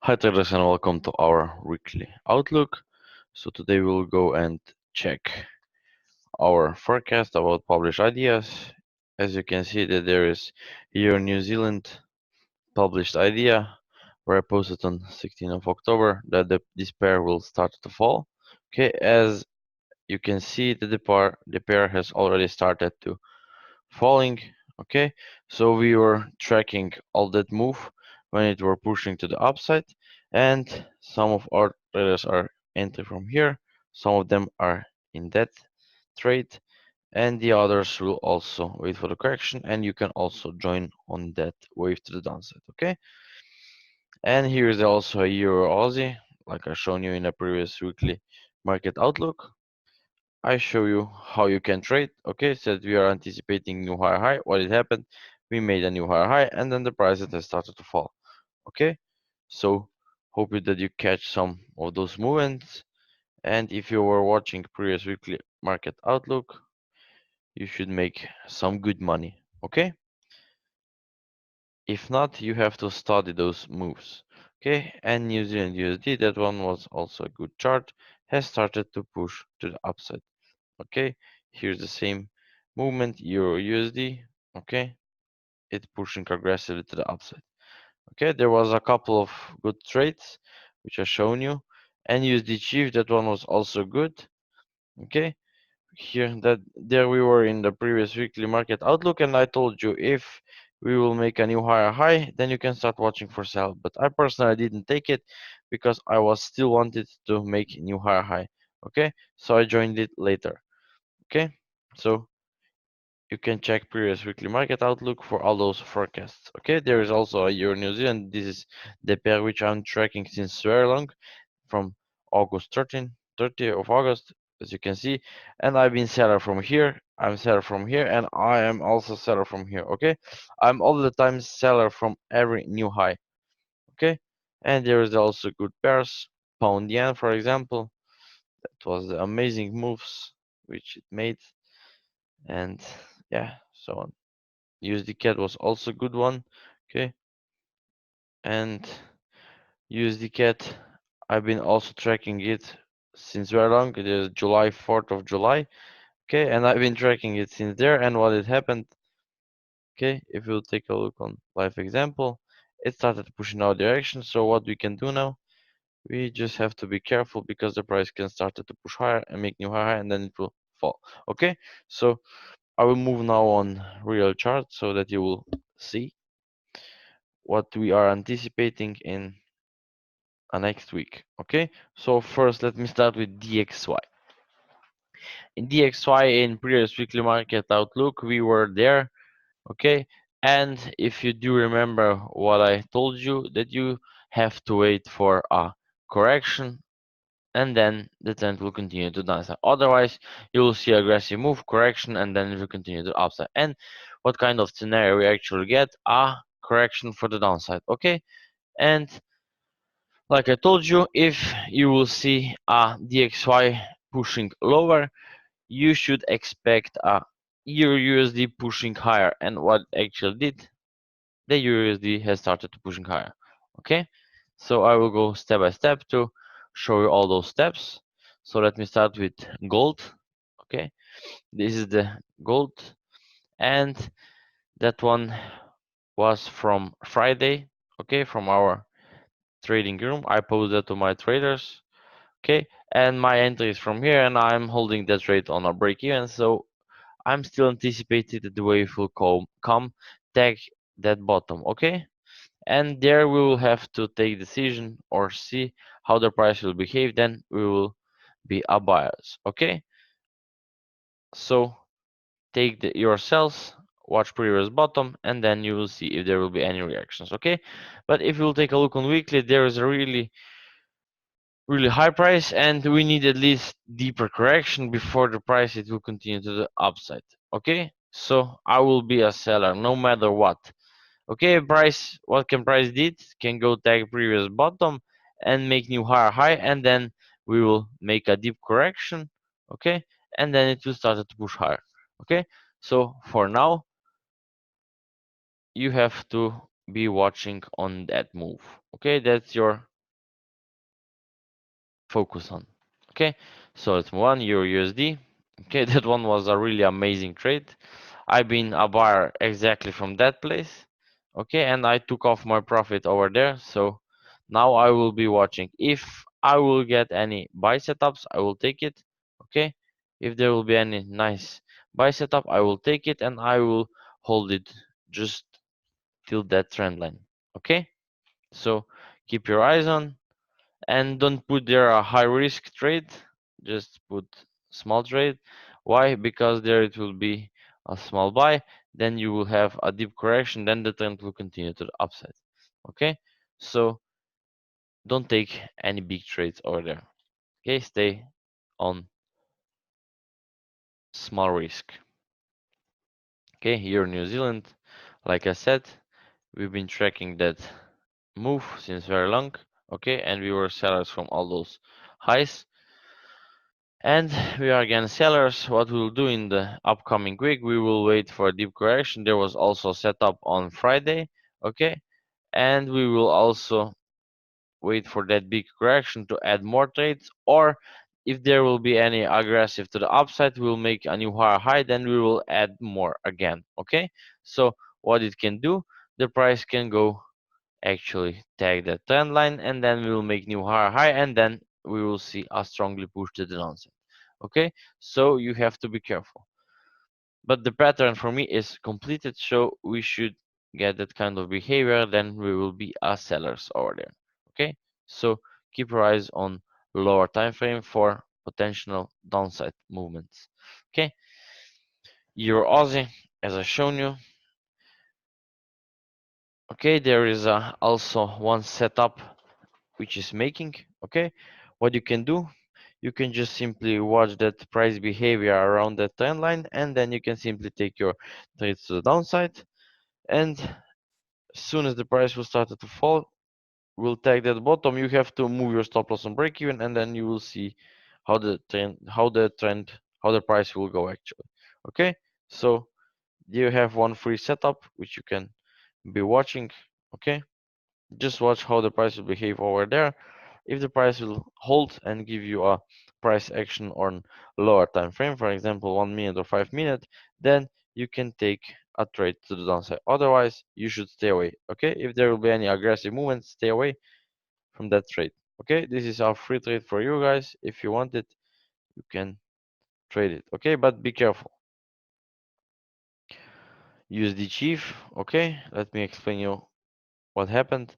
Hi traders and welcome to our weekly outlook. So today we'll go and check our forecast about published ideas. As you can see that there is here in New Zealand published idea where I posted on 16th of October that this pair will start to fall. Okay, as you can see that the pair has already started to falling. Okay, so we were tracking all that move when it were pushing to the upside, and some of our traders are entering from here, some of them are in that trade, and the others will also wait for the correction, and you can also join on that wave to the downside. Okay, and here is also a euro aussie like I shown you in a previous weekly market outlook. I show you how you can trade. Okay, so we are anticipating new higher high. What it happened? We made a new higher high, and then the prices has started to fall. Okay, so hope that you catch some of those movements. And if you were watching previous weekly market outlook, you should make some good money. Okay, if not, you have to study those moves. Okay, and New Zealand USD, that one was also a good chart, has started to push to the upside. Okay, here's the same movement, euro USD. Okay, it's pushing aggressively to the upside. Okay, there was a couple of good trades which I shown you, and USD chief, that one was also good. Okay, here that there we were in the previous weekly market outlook, and I told you if we will make a new higher high, then you can start watching for sell. But I personally didn't take it because I was still wanted to make new higher high. Okay, so I joined it later. Okay, so you can check previous weekly market outlook for all those forecasts. Okay, there is also a Euro New Zealand. This is the pair which I'm tracking since very long, from August 30th of August, as you can see. And I've been seller from here. I'm seller from here, and I am also seller from here. Okay, I'm all the time seller from every new high. Okay, and there is also good pairs. Pound yen, for example, that was the amazing moves which it made, and yeah, so on. USD CAD was also a good one. Okay, and USD CAD, I've been also tracking it since very long. It is July 4th of July. Okay, and I've been tracking it since there. And what had happened? Okay, if we'll take a look on live example, it started pushing our direction. So what we can do now? We just have to be careful because the price can start to push higher and make new higher, and then it will fall. Okay, so I will move now on real chart so that you will see what we are anticipating in next week. Okay, so first let me start with DXY. In DXY, in previous weekly market outlook, we were there. Okay, and if you do remember what I told you, that you have to wait for a correction, and then the trend will continue to downside. Otherwise, you will see aggressive move, correction, and then it will continue to upside. And what kind of scenario we actually get? A correction for the downside. Okay, and like I told you, if you will see a DXY pushing lower, you should expect a Euro USD pushing higher. And what it actually did, the Euro USD has started to pushing higher. Okay, so I will go step by step to show you all those steps. So let me start with gold. Okay, this is the gold, and that one was from Friday. Okay, from our trading room. I posted that to my traders. Okay, and my entry is from here, and I'm holding that rate on a break even, so I'm still anticipating that the wave will come tag that bottom. Okay, and there we will have to take decision or see how the price will behave, then we will be a buyers. Okay, so take your sells, watch previous bottom, and then you will see if there will be any reactions. Okay, but if you'll take a look on weekly, there is a really high price, and we need at least deeper correction before the price it will continue to the upside. Okay, so I will be a seller no matter what. Okay, price, what can price did, can go tag previous bottom and make new higher high, and then we will make a deep correction. Okay, and then it will start to push higher. Okay, so for now you have to be watching on that move. Okay, that's your focus on. Okay, so let's move on. Euro USD. Okay, that one was a really amazing trade. I've been a buyer exactly from that place. Okay, and I took off my profit over there. So now I will be watching. If I will get any buy setups, I will take it. Okay, if there will be any nice buy setup, I will take it and I will hold it just till that trend line. Okay, so keep your eyes on and don't put there a high risk trade, just put small trade. Why? Because there it will be a small buy, then you will have a deep correction, then the trend will continue to the upside. Okay, so don't take any big trades over there. Okay, stay on small risk. Okay, here in New Zealand, like I said, we've been tracking that move since very long. Okay, and we were sellers from all those highs. And we are again sellers. What we'll do in the upcoming week, we will wait for a deep correction. There was also set up on Friday, okay? And we will also wait for that big correction to add more trades, or if there will be any aggressive to the upside, we'll make a new higher high, then we will add more again, okay? So what it can do, the price can go actually tag that trend line, and then we will make new higher high, and then we will see a strongly push to the downside. Okay, so you have to be careful, but the pattern for me is completed, so we should get that kind of behavior, then we will be as sellers over there. Okay, so keep your eyes on lower time frame for potential downside movements. Okay, Euro Aussie, as I shown you. Okay, there is also one setup which is making. Okay, what you can do, you can just simply watch that price behavior around that trend line, and then you can simply take your trades to the downside, and as soon as the price will start to fall, will tag that bottom, you have to move your stop loss on break even, and then you will see how the price will go actually. Okay, so you have one free setup which you can be watching. Okay, just watch how the price will behave over there. If the price will hold and give you a price action on lower time frame, for example 1 minute or 5 minutes, then you can take a trade to the downside. Otherwise, you should stay away. Okay, if there will be any aggressive movement, stay away from that trade. Okay, this is our free trade for you guys. If you want it, you can trade it. Okay, but be careful. USD chief. Okay, let me explain you what happened.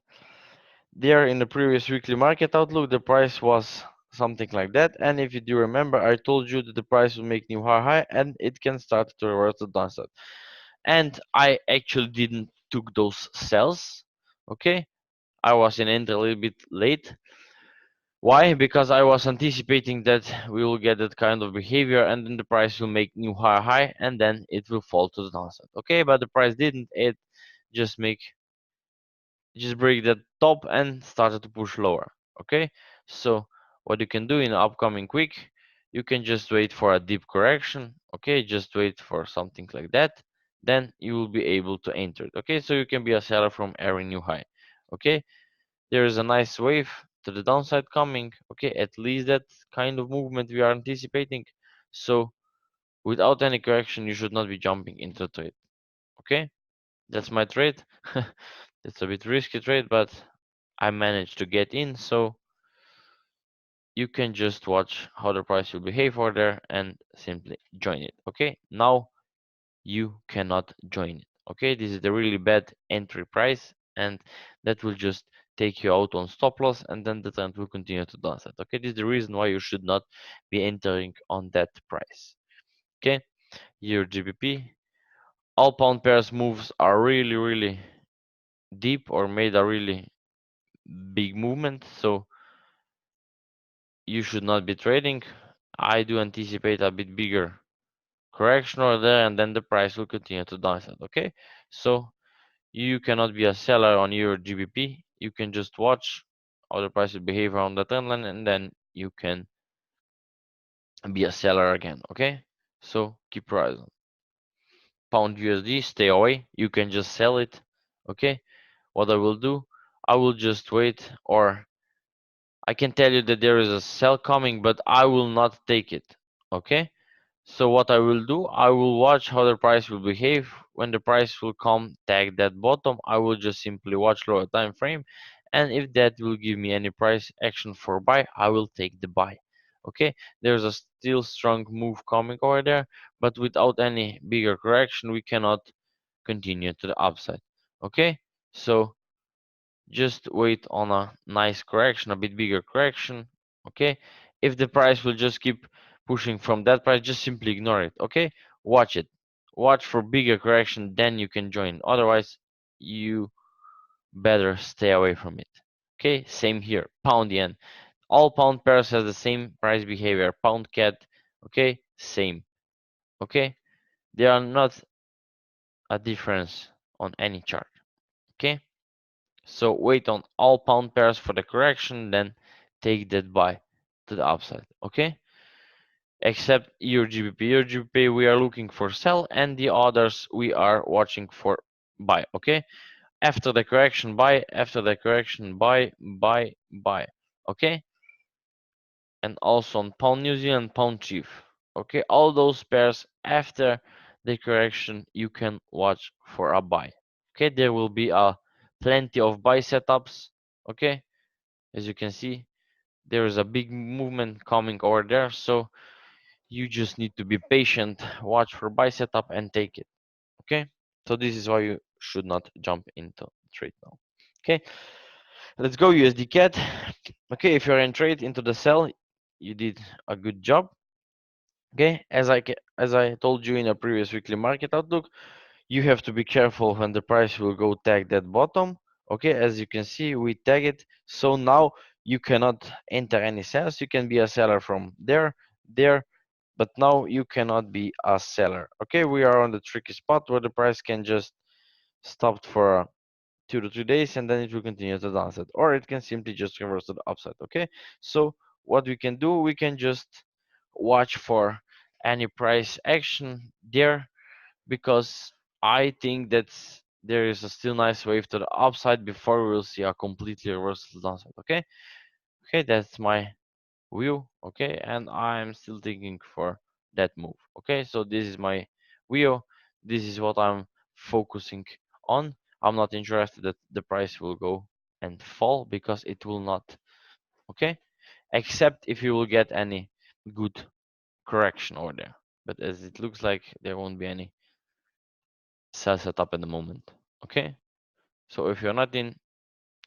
There in the previous weekly market outlook, the price was something like that. And if you do remember, I told you that the price will make new high and it can start to reverse the downside. And I actually didn't took those sells. Okay, I was in entry a little bit late. Why? Because I was anticipating that we will get that kind of behavior and then the price will make new high and then it will fall to the downside. Okay, but the price didn't. It just make just break the top and started to push lower. Okay, so what you can do in the upcoming week, you can just wait for a deep correction. Okay, just wait for something like that, then you will be able to enter it. Okay, so you can be a seller from every new high. Okay, there is a nice wave to the downside coming. Okay, at least that kind of movement we are anticipating. So without any correction, you should not be jumping into the trade. Okay, that's my trade. It's a bit risky trade, but I managed to get in, so you can just watch how the price will behave over there and simply join it. Okay, now you cannot join it. Okay, this is the really bad entry price, and that will just take you out on stop loss, and then the trend will continue to downside. Okay, this is the reason why you should not be entering on that price. Okay, your GBP, all pound pairs moves are really deep or made a really big movement, so you should not be trading. I do anticipate a bit bigger correction over there, and then the price will continue to downside. Okay, so you cannot be a seller on your GBP. You can just watch how the price will behave around the trend line, and then you can be a seller again. Okay, so keep your eyes on pound USD. Stay away. You can just sell it. Okay, what I will do, I will just wait, or I can tell you that there is a sell coming, but I will not take it. Okay? So what I will do, I will watch how the price will behave. When the price will come, tag that bottom, I will just simply watch lower time frame, and if that will give me any price action for buy, I will take the buy. Okay, there's a still strong move coming over there, but without any bigger correction, we cannot continue to the upside. Okay, so just wait on a nice correction, a bit bigger correction. Okay, if the price will just keep pushing from that price, just simply ignore it. Okay, watch it, watch for bigger correction, then you can join. Otherwise, you better stay away from it. Okay, same here. Pound yen, all pound pairs has the same price behavior. Pound cat, okay, same. Okay, there are not a difference on any chart. Okay, so wait on all pound pairs for the correction, then take that buy to the upside. Okay, except your GBP. Your GBP we are looking for sell, and the others we are watching for buy. Okay, after the correction buy, after the correction buy, buy, buy. Okay, and also on pound New Zealand, pound chief. Okay, all those pairs after the correction you can watch for a buy. Okay, there will be a plenty of buy setups. Okay, as you can see, there is a big movement coming over there, so you just need to be patient, watch for buy setup and take it. Okay, so this is why you should not jump into trade now. Okay, let's go USD CAD. Okay, if you're in trade into the sell, you did a good job. Okay, as I told you in a previous weekly market outlook, you have to be careful when the price will go tag that bottom. Okay, as you can see, we tag it, so now you cannot enter any sales. You can be a seller from there, but now you cannot be a seller. Okay, we are on the tricky spot where the price can just stop for 2 to 3 days and then it will continue to downside, or it can simply just reverse to the upside. Okay, so what we can do, we can just watch for any price action there, because I think that there is a still nice wave to the upside before we will see a completely reversal downside. Okay, okay, that's my view. Okay, and I'm still thinking for that move. Okay, so this is my view, this is what I'm focusing on. I'm not interested that the price will go and fall, because it will not. Okay, except if you will get any good correction over there, but as it looks like there won't be any sell setup at the moment. Okay, so if you're not in,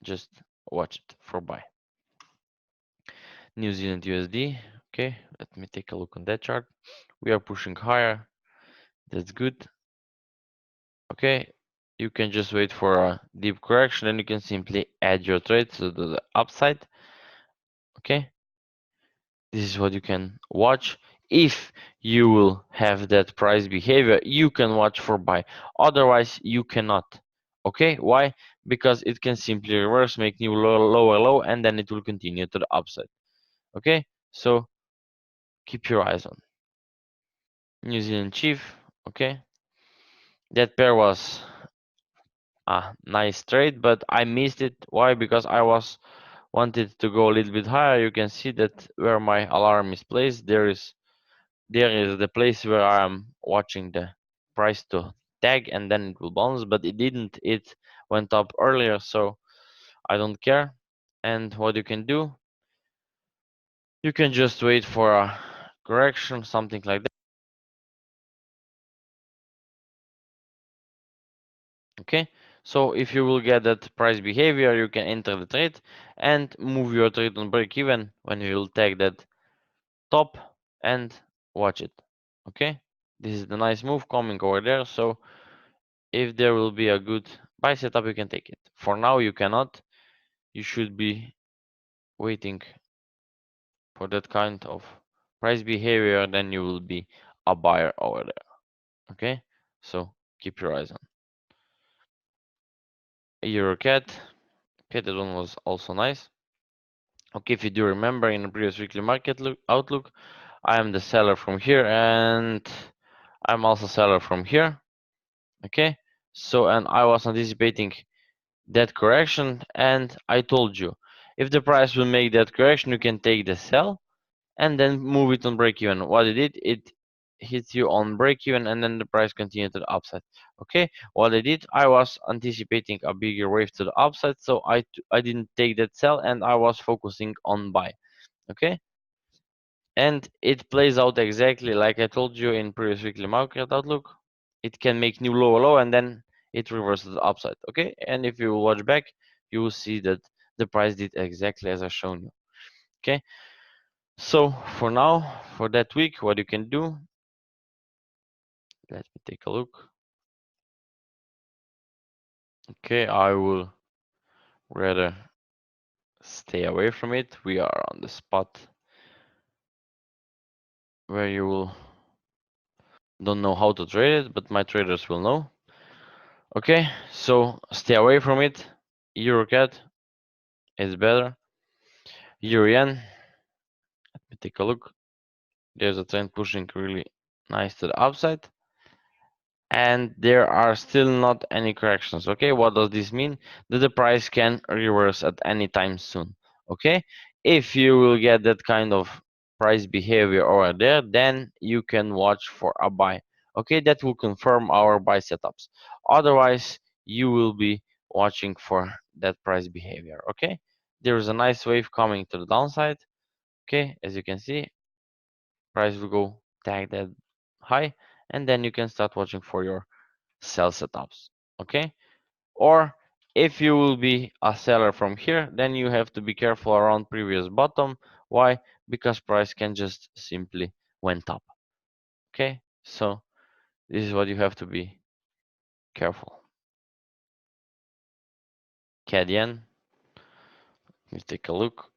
just watch it for buy. New Zealand USD. Okay, let me take a look on that chart. We are pushing higher. That's good. Okay, you can just wait for a deep correction and you can simply add your trades to the upside. Okay, this is what you can watch. If you will have that price behavior, you can watch for buy. Otherwise, you cannot. Okay, why? Because it can simply reverse, make new lower low, and then it will continue to the upside. Okay, so keep your eyes on New Zealand Chief. Okay, that pair was a nice trade, but I missed it. Why? Because I was wanted to go a little bit higher. You can see that where my alarm is placed, there is the place where I'm watching the price to tag, and then it will bounce, but it didn't. It went up earlier, so I don't care. And what you can do, you can just wait for a correction, something like that. Okay, so if you will get that price behavior, you can enter the trade and move your trade on break even when you will tag that top and watch it. Okay, this is the nice move coming over there, so if there will be a good buy setup, you can take it. For now, you cannot. You should be waiting for that kind of price behavior, then you will be a buyer over there. Okay, so keep your eyes on EuroCAD. Okay, that one was also nice. Okay, if you do remember in the previous weekly market outlook, I am the seller from here and I'm also seller from here. Okay, so and I was anticipating that correction, and I told you If the price will make that correction, you can take the sell and then move it on break even. What it did, it hits you on break even, and then the price continued to the upside. Okay, what I did, I was anticipating a bigger wave to the upside, so I didn't take that sell and I was focusing on buy. Okay, and it plays out exactly like I told you in previous weekly market outlook. It can make new low and then it reverses the upside. Okay, and if you watch back, you will see that the price did exactly as I shown you. Okay, so for now, for that week, what you can do, let me take a look. Okay, I will rather stay away from it. We are on the spot where you will don't know how to trade it, but my traders will know. Okay, so stay away from it. EuroCAD is better. Euro yen, let me take a look. There's a trend pushing really nice to the upside, and there are still not any corrections. Okay, what does this mean? That the price can reverse at any time soon. Okay, if you will get that kind of price behavior over there, then you can watch for a buy. Okay, that will confirm our buy setups. Otherwise, you will be watching for that price behavior. Okay, there is a nice wave coming to the downside. Okay, as you can see, price will go tag that high, and then you can start watching for your sell setups. Okay, or if you will be a seller from here, then you have to be careful around previous bottom. Why? Because price can just simply went up. Okay, so this is what you have to be careful. CAD yen, let's take a look.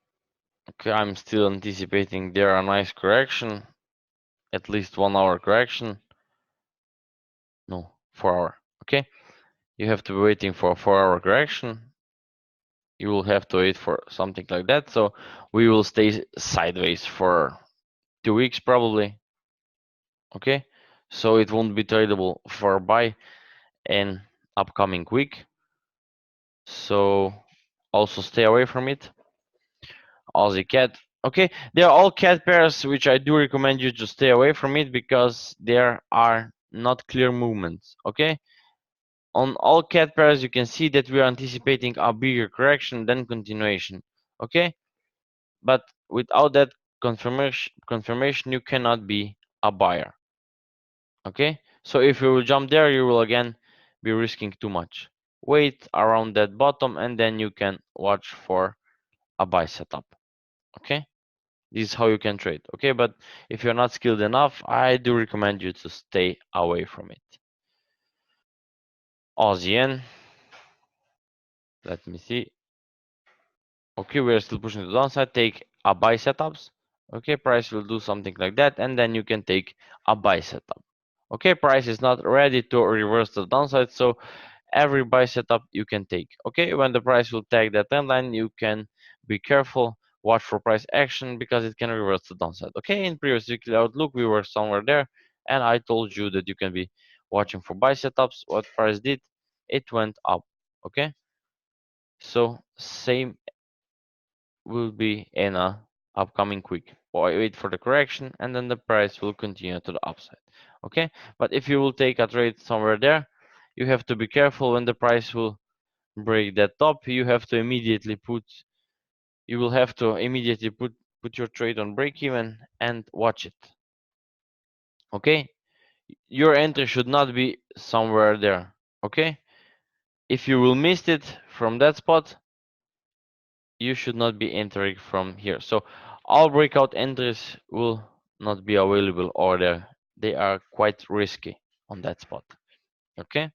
Okay, I'm still anticipating there a nice correction, at least 1 hour correction. No, 4 hour. Okay, you have to be waiting for a 4 hour correction. You will have to wait for something like that. So we will stay sideways for 2 weeks probably. Okay, so it won't be tradable for buy in upcoming week. So also stay away from it. Aussie cat. Okay, they are all cat pairs which I do recommend you to stay away from it because there are not clear movements. Okay, on all cat pairs you can see that we are anticipating a bigger correction than continuation. Okay, but without that confirmation you cannot be a buyer. Okay, so if you will jump there, you will again be risking too much. Wait around that bottom and then you can watch for a buy setup. Okay, this is how you can trade. Okay, but if you're not skilled enough, I do recommend you to stay away from it. Aussie yen, let me see. Okay, we're still pushing the downside. Take a buy setups. Okay, price will do something like that, and then you can take a buy setup. Okay, price is not ready to reverse the downside, so every buy setup you can take. Okay, when the price will tag that trend line, you can be careful, watch for price action because it can reverse the downside. Okay, in previous weekly outlook, we were somewhere there, and I told you that you can be watching for buy setups. What price did? It went up. Okay, so same will be in a upcoming week. Wait for the correction, and then the price will continue to the upside. Okay, but if you will take a trade somewhere there, you have to be careful when the price will break that top. You have to immediately put put your trade on break even and watch it. Okay, your entry should not be somewhere there. Okay, if you will miss it from that spot, you should not be entering from here. So all breakout entries will not be available or they are quite risky on that spot. Okay,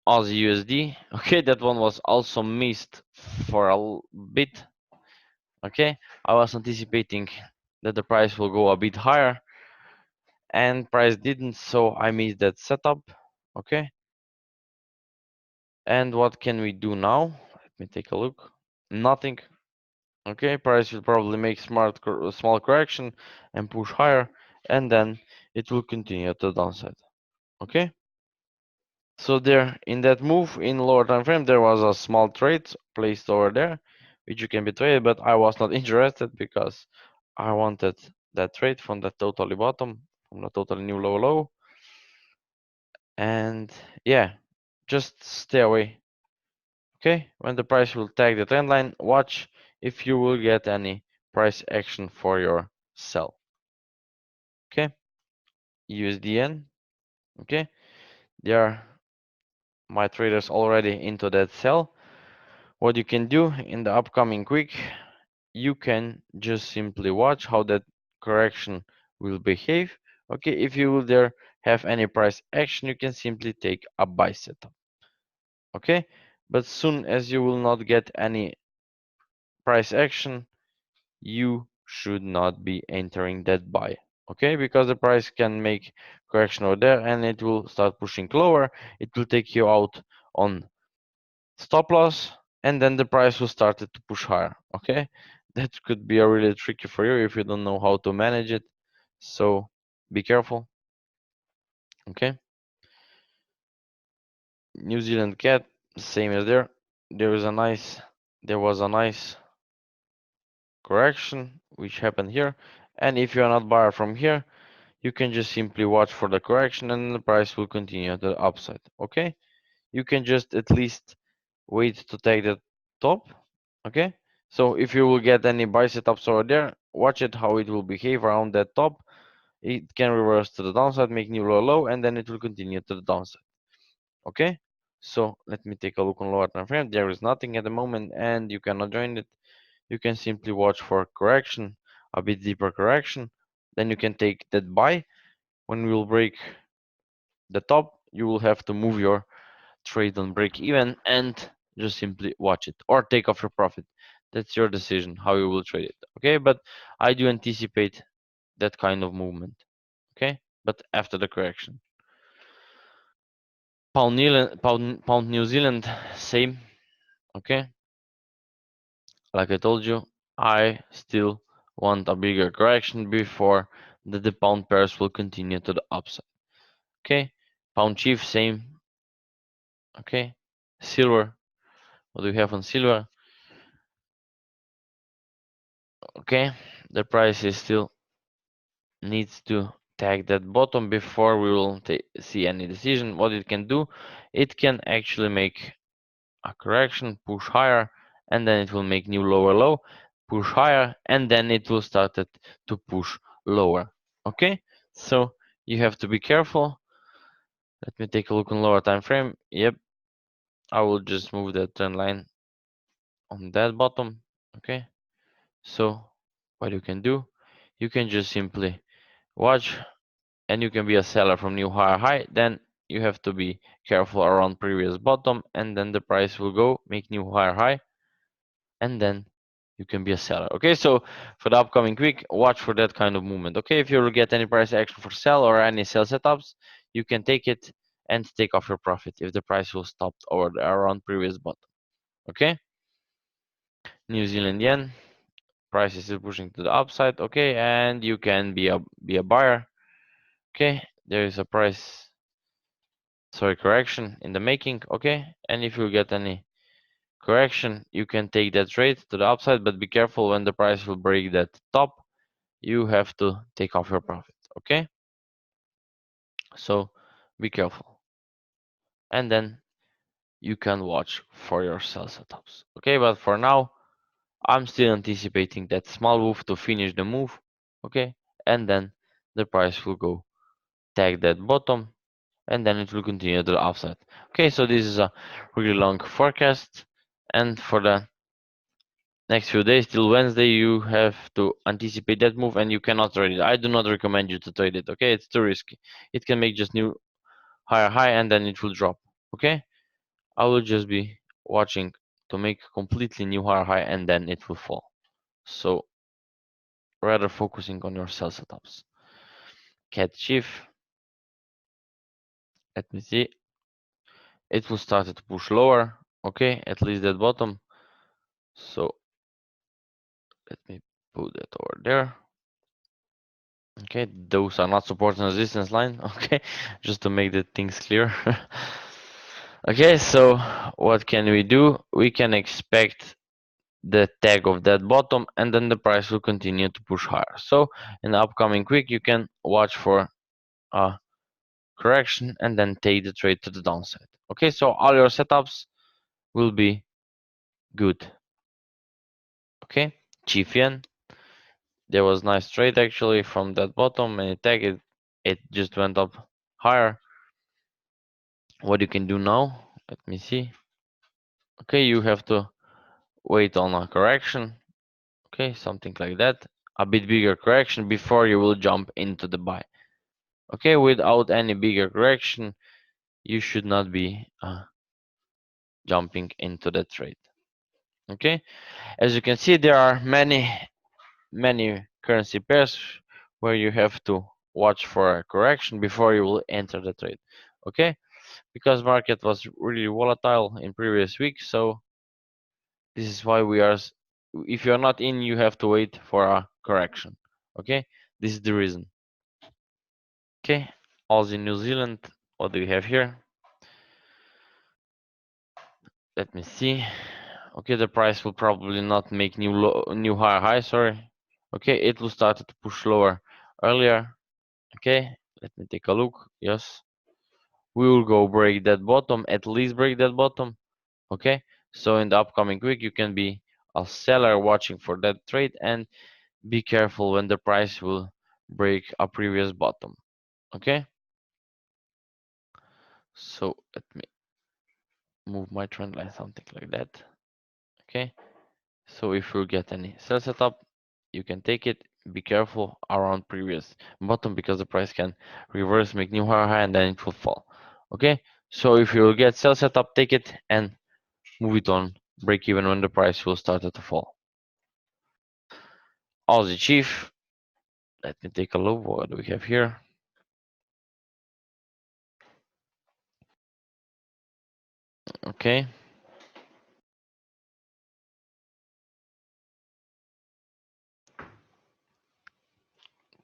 Aussie USD. Okay, that one was also missed for a bit. Okay, I was anticipating that the price will go a bit higher and price didn't, so I missed that setup. Okay, and what can we do now? Let me take a look. Nothing. Okay, price will probably make small correction and push higher, and then it will continue to the downside. Okay, so there in that move in lower time frame there was a small trade placed over there which you can be traded, but I was not interested because I wanted that trade from the totally bottom, from the totally new low. And yeah, just stay away. Okay, when the price will tag the trend line, watch if you will get any price action for your sell. Okay, USDN. Okay, there are my traders already into that sell. What you can do in the upcoming week, you can just simply watch how that correction will behave. Okay, if you will there have any price action, you can simply take a buy setup. Okay, but soon as you will not get any price action, you should not be entering that buy. Okay, because the price can make correction over there and it will start pushing lower. It will take you out on stop loss, and then the price will start to push higher. Okay, that could be a really tricky for you if you don't know how to manage it, so be careful. Okay, New Zealand cat, same as there was a nice correction which happened here, and if you are not buyer from here, you can just simply watch for the correction and the price will continue to the upside. Okay, you can just at least wait to take the top. Okay, so if you will get any buy setups over there, watch it how it will behave around that top. It can reverse to the downside, make new low, and then it will continue to the downside. Okay, so let me take a look on lower time frame. There is nothing at the moment and you cannot join it. You can simply watch for correction, a bit deeper correction, then you can take that buy. When we will break the top, you will have to move your trade on break even and just simply watch it or take off your profit. That's your decision how you will trade it. Okay, but I do anticipate that kind of movement. Okay, but after the correction. Pound New Zealand, same. Okay, like I told you, I still want a bigger correction before the pound pairs will continue to the upside. Okay, pound chief, same. Okay, silver, what do we have on silver? Okay, the price is still needs to tag that bottom before we will see any decision. What it can do, it can actually make a correction, push higher, and then it will make new lower low, push higher, and then it will start to push lower. Okay, so you have to be careful. Let me take a look on lower time frame. Yep, I will just move that trend line on that bottom. Okay, so what you can do, you can just simply watch and you can be a seller from new higher high. Then you have to be careful around previous bottom, and then the price will go make new higher high, and then you can be a seller. Okay, so for the upcoming week, watch for that kind of movement. Okay, if you will get any price action for sell or any sell setups, you can take it and take off your profit if the price will stop over around previous bottom. Okay, New Zealand yen price is still pushing to the upside. Okay, and you can be a buyer. Okay, there is a price correction in the making. Okay, and if you get any correction, you can take that trade to the upside, but be careful when the price will break that top, you have to take off your profit. Okay, so be careful, and then you can watch for your sell setups. Okay, but for now I'm still anticipating that small move to finish the move. Okay, and then the price will go tag that bottom, and then it will continue to the upside. Okay, so this is a really long forecast, and for the next few days till Wednesday, you have to anticipate that move and you cannot trade it. I do not recommend you to trade it. Okay, it's too risky. It can make just new higher high and then it will drop. Okay, I will just be watching to make completely new higher high and then it will fall. So rather focusing on your sell setups. Cat chief. Let me see. It will start to push lower. Okay, at least that bottom. So let me put that over there. Okay, those are not support and resistance line. Okay, just to make the things clear. Okay, so what can we do? We can expect the tag of that bottom, and then the price will continue to push higher. So in the upcoming week you can watch for a correction and then take the trade to the downside. Okay, so all your setups will be good. Okay, chief yen, there was nice trade actually from that bottom, and it just went up higher. What you can do now, let me see. Okay, you have to wait on a correction. Okay, something like that, a bit bigger correction before you will jump into the buy. Okay, without any bigger correction you should not be jumping into the trade. Okay, as you can see, there are many currency pairs where you have to watch for a correction before you will enter the trade. Okay, because market was really volatile in previous week, so this is why if you're not in, you have to wait for a correction. Okay, this is the reason. Okay, Aussie New Zealand, what do we have here? Let me see. Okay, the price will probably not make new higher high, sorry. Okay, it will start to push lower earlier. Okay, let me take a look. Yes, we will go break that bottom, at least break that bottom. Okay, so in the upcoming week you can be a seller watching for that trade, and be careful when the price will break a previous bottom. Okay, so let me move my trend line, something like that. Okay, so if you get any sell setup, you can take it. Be careful around previous bottom, because the price can reverse, make new higher high, and then it will fall. Okay, so if you get sell setup, take it and move it on break even when the price will start to fall. Aussie Chief, let me take a look. What do we have here? Okay,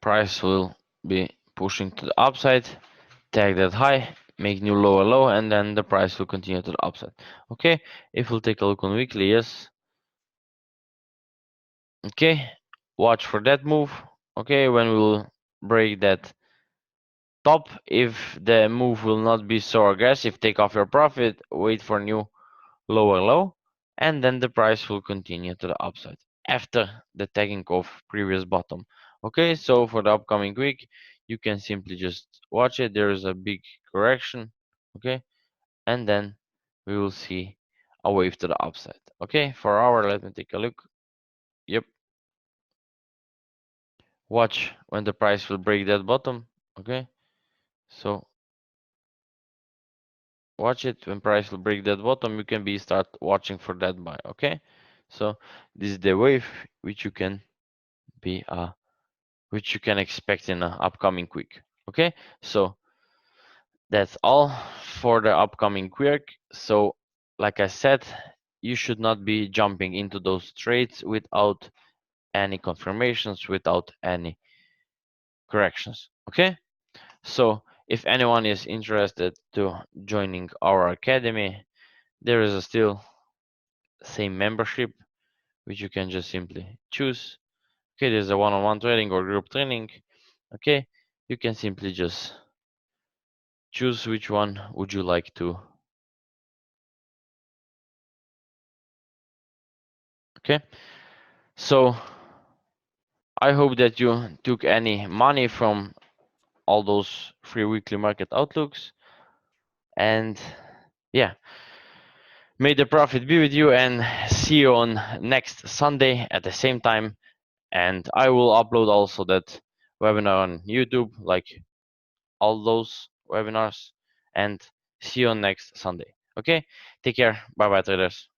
price will be pushing to the upside, tag that high, make new lower low, and then the price will continue to the upside. Okay, if we'll take a look on weekly, yes. Okay, watch for that move. Okay, when we will break that top, if the move will not be so aggressive, take off your profit, wait for new lower low, and then the price will continue to the upside after the tagging of previous bottom. Okay, so for the upcoming week you can simply just watch it. There is a big correction. Okay, and then we will see a wave to the upside. Okay, for our, let me take a look. Yep, watch when the price will break that bottom. Okay, so watch it when price will break that bottom. You can be start watching for that buy. Okay, so this is the wave which you can be which you can expect in the upcoming week. Okay, so that's all for the upcoming week. So like I said, you should not be jumping into those trades without any confirmations, without any corrections. Okay, so if anyone is interested to joining our academy, there is a still same membership which you can just simply choose. Okay, there's a one-on-one trading or group training. Okay, you can simply just choose which one would you like to. Okay, so I hope that you took any money from all those free weekly market outlooks, and yeah, may the profit be with you, and see you on next Sunday at the same time. And I will upload also that webinar on YouTube, like all those webinars, and see you on next Sunday. Okay, take care. Bye bye, traders.